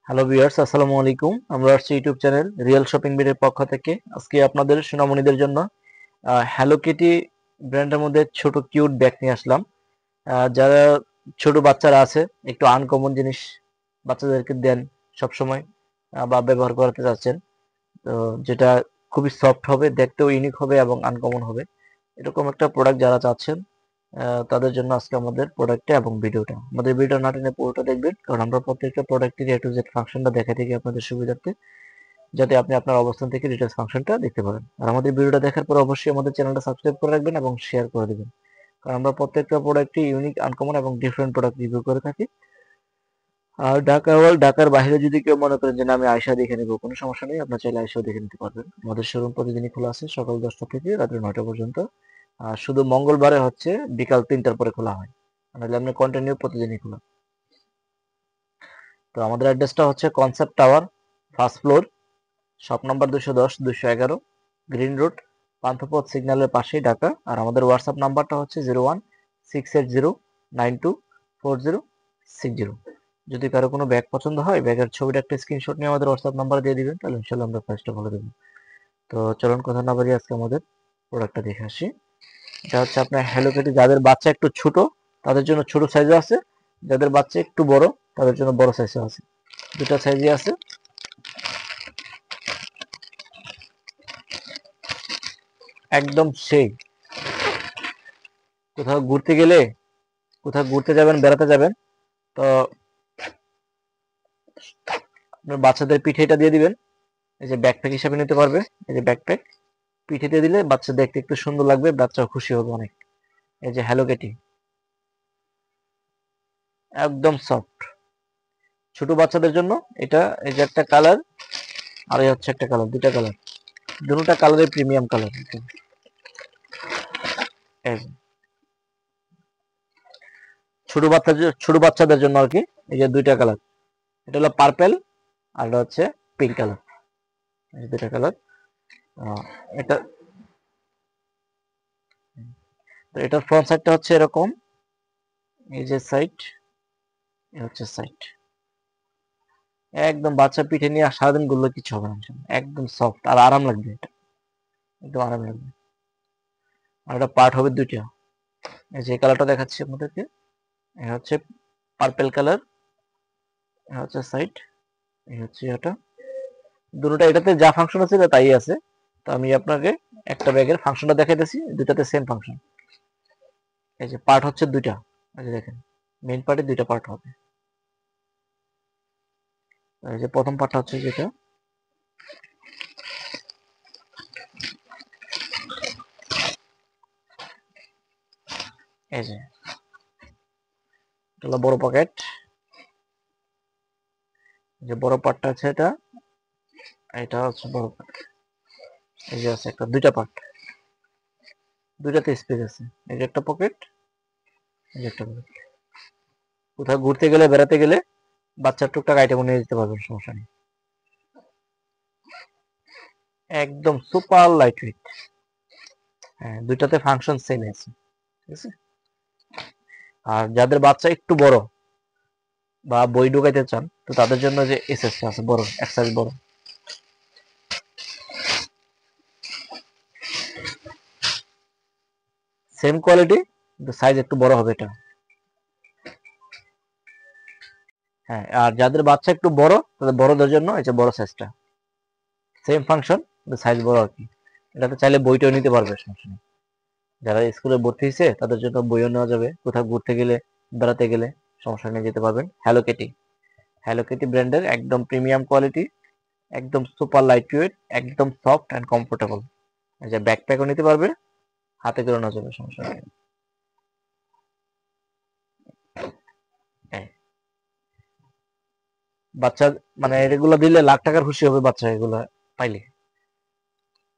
Hello viewers, আসসালামু আলাইকুম। আমরা আসছি ইউটিউব চ্যানেল রিয়েল শপিং বিডের পক্ষ থেকে। আজকে আপনাদের সোনামণিদের জন্য হ্যালো কিটি ব্র্যান্ডের মধ্যে ছোট কিউট ব্যাগ নিয়ে আসলাম। যারা ছোট বাচ্চারা আছে, একটু আনকমন জিনিস বাচ্চাদেরকে দেন সবসময়, বা ব্যবহার করতে চাচ্ছেন, তো যেটা খুবই সফট হবে, দেখতেও ইউনিক হবে এবং আনকমন হবে, এরকম একটা প্রোডাক্ট যারা চাচ্ছেন, তাদের জন্য আজকে আমাদের প্রোডাক্টটা এবং ভিডিওটা। আমাদের ভিডিও না টেনে পুরোটা দেখবেন, কারণ আমরা প্রত্যেকটা প্রোডাক্টের এ টু জেড ফাংশনটা দেখা থাকি আপনাদের সুবিধার্থে, যাতে আপনি আপনার অবস্থান থেকে ডিটেলস ফাংশনটা দেখতে পারেন। আর আমাদের ভিডিওটা দেখার পর অবশ্যই আমাদের চ্যানেলটা সাবস্ক্রাইব করে রাখবেন এবং শেয়ার করে দিবেন, কারণ আমরা প্রত্যেকটা প্রোডাক্টই ইউনিক, আনকমন এবং ডিফারেন্ট প্রোডাক্ট রিভিউ করে থাকি। আর ঢাকার বাইরে যদি কেউ মনে করেন যে না, আমি আয়সা দেখে নেবো, কোনো সমস্যা নেই, আপনার চাইলে আয়সাও দেখে নিতে পারবেন। আমাদের শোরুম প্রতিদিনই খোলা আছে, সকাল 10টা থেকে রাত্রি 9টা পর্যন্ত। আর শুধু মঙ্গলবারে হচ্ছে বিকাল 3টার পরে খোলা হয়, নাহলে আপনি কন্টিনিউ প্রতিদিনই খোলা। তো আমাদের অ্যাড্রেসটা হচ্ছে concept tower, first floor, shop number 210-211, green road, Panthapath সিগন্যালের পাশেই, ঢাকা। আর আমাদের হোয়াটসঅ্যাপ নাম্বারটা হচ্ছে 0168092406 যদি কারো কোনো ব্যাগ পছন্দ হয়, ব্যাগের ছবিটা একটা স্ক্রিনশট নিয়ে আমাদের হোয়াটসঅ্যাপ নাম্বারে দিয়ে দিবেন, তাহলে ইনশাল্লাহ আমরা প্রাইসটা বলে দেবো। তো চলুন কথা না বাড়িয়ে আজকে আমাদের প্রোডাক্টটা দেখে আসি। এটা হচ্ছে আপনার হ্যালো কিটি। যাদের বাচ্চা একটু ছোট তাদের জন্য ছোট সাইজও আছে, যাদের বাচ্চা একটু বড় তাদের জন্য বড় সাইজও আছে, দুটা সাইজই আছে। একদম সেই কোথাও ঘুরতে গেলে, কোথাও ঘুরতে যাবেন, বেড়াতে যাবেন, তো আপনার বাচ্চাদের পিঠে এটা দিয়ে দিবেন, এই যে ব্যাকপ্যাক হিসাবে নিতে পারবে। এই যে ব্যাকপ্যাক পিঠে দিয়ে দিলে বাচ্চা দেখতে একটু সুন্দর লাগবে, বাচ্চাও খুশি হবে অনেক। এই যে হ্যালো কিটি, একদম সফট ছোট বাচ্চাদের জন্য এটা। এই যে একটা কালার, আর এই হচ্ছে একটা কালার, দুটা কালার, দুটোটা কালারের প্রিমিয়াম কালার। ছোট বাচ্চাদের জন্য আর কি, এই যে দুইটা কালার, এটা হলো পার্পেল আর এটা হচ্ছে পিঙ্ক কালার, এই দুইটা কালার। এটা, তো এটার ফ্রন্ট সাইডটা হচ্ছে এরকম, এই যে সাইড, এই হচ্ছে সাইড। একদম বাচ্চা পিঠে নিয়ে সারাদিন ঘুরলে কিছু হবে না, একদম সফট আর আরাম লাগবে, এটা একদম আরাম লাগবে। আর এটা পার্ট হবে দুইটা, এই যে কালারটা দেখাচ্ছি আপনাদেরকে, এই হচ্ছে পার্পেল কালার, এই হচ্ছে সাইড, এই হচ্ছে এটা। দুটোটা এটাতে যা ফাংশন আছে এটা তাই আছে। তো আমি আপনাকে একটা ব্যাগের ফাংশনটা দেখাইতেছি, দুটাতে সেম ফাংশন। এই যে পার্ট হচ্ছে দুইটা, এই যে দেখেন, মেইন পার্টে দুইটা পার্ট হবে। এই যে প্রথম পার্টটা হচ্ছে যেটা, এই যে এটা হলো বড় পকেট, যে বড় পার্টটা আছে এটা, এটা হচ্ছে বড় পার্ট। এই যে আছে একটা, দুইটা পার্ট, দুইটাতে স্পেস আছে। এই যে একটা পকেট, এই যে একটা পকেট। কোথাও ঘুরতে গেলে, বেড়াতে গেলে বাচ্চার টুকটাক আইটেম নিয়ে যেতে পারবেন, সমস্যা নেই। একদম সুপার লাইট ওয়েট। হ্যাঁ, দুইটাতে ফাংশন সেম আছে, ঠিক আছে। আর যাদের বাচ্চা একটু বড় বা বই ঢুকাইতে চান, তো তাদের জন্য যে এসএস আছে, বড় এক সাইজ বড়, সেম কোয়ালিটি কিন্তু সাইজ একটু বড় হবে এটা। হ্যাঁ, আর যাদের বাচ্চা একটু বড়, তাদের বড়দের জন্য এই যে বড় সাইজটা, সেম ফাংশন কিন্তু সাইজ বড় আর কি। এটাতে চাইলে বইটাও নিতে পারবে, সমস্যা নেই। যারা স্কুলে ভর্তি হয়েছে তাদের জন্য বইও নেওয়া যাবে, কোথাও ঘুরতে গেলে, বেড়াতে গেলে সমস্যা নিয়ে যেতে পারবেন। হ্যালো কিটি, হ্যালো কিটি ব্র্যান্ডের একদম প্রিমিয়াম কোয়ালিটি, একদম সুপার লাইট ওয়েট, একদম সফট অ্যান্ড কমফোর্টেবল। এই যে ব্যাকপ্যাকও নিতে পারবে, হাতে করে নেওয়া যাবে, সমস্যা নেই। হ্যাঁ, বাচ্চা মানে এগুলো দিলে লাখ টাকার খুশি হবে বাচ্চা, এগুলো পাইলে,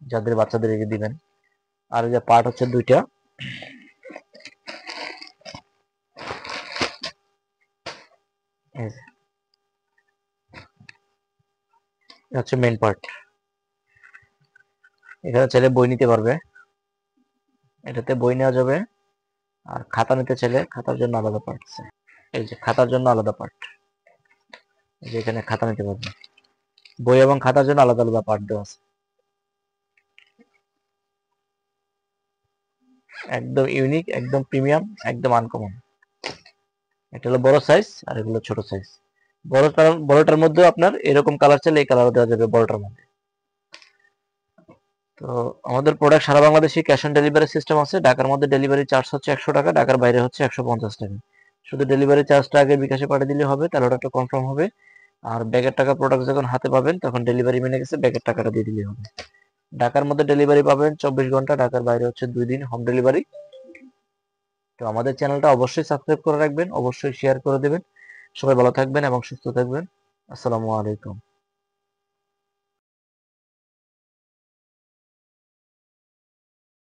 যাদের বাচ্চাদের এই যে দিবেন। আর এই যে পার্ট হচ্ছে দুইটা, এই যে এটা হচ্ছে মেইন পার্ট। এখানে চাইলে বই নিতে পারবে, এটাতে বই নেওয়া যাবে। আর খাতা নিতে চাইলে খাতার জন্য আলাদা পার্ট আছে, এই যে খাতার জন্য আলাদা পার্ট। যে এখানে খাতা নিতে পারবেন, বই এবং খাতার জন্য আলাদা আলাদা পার্ট দেওয়া আছে। একদম ইউনিক, একদম প্রিমিয়াম, একদম আনকমন। এটা হলো বড় সাইজ আর এগুলো ছোট সাইজ। বড়টার মধ্যে আপনার এরকম কালার চাইলে এই কালার দেওয়া যাবে বড়টার মধ্যে। তো আমাদের প্রোডাক্ট সারা বাংলাদেশে ক্যাশ অন ডেলিভারি সিস্টেম আছে। ঢাকার মধ্যে ডেলিভারি চার্জ হচ্ছে 100 টাকা, ঢাকার বাইরে হচ্ছে 150 টাকা। শুধু ডেলিভারি চার্জটা আগে বিকাশে পাঠিয়ে দিলে হবে, তাহলে অর্ডারটা কনফার্ম হবে। আর ব্যাগের টাকা প্রোডাক্ট যখন হাতে পাবেন তখন ডেলিভারি মেনে গেছে, ব্যাগের টাকাটা দিয়ে দিলে হবে। ঢাকার মধ্যে ডেলিভারি পাবেন 24 ঘন্টা, ঢাকার বাইরে হচ্ছে 2 দিন হোম ডেলিভারি। তো আমাদের চ্যানেলটা অবশ্যই সাবস্ক্রাইব করে রাখবেন, অবশ্যই শেয়ার করে দেবেন। সবাই ভালো থাকবেন এবং সুস্থ থাকবেন। আসসালামু আলাইকুম।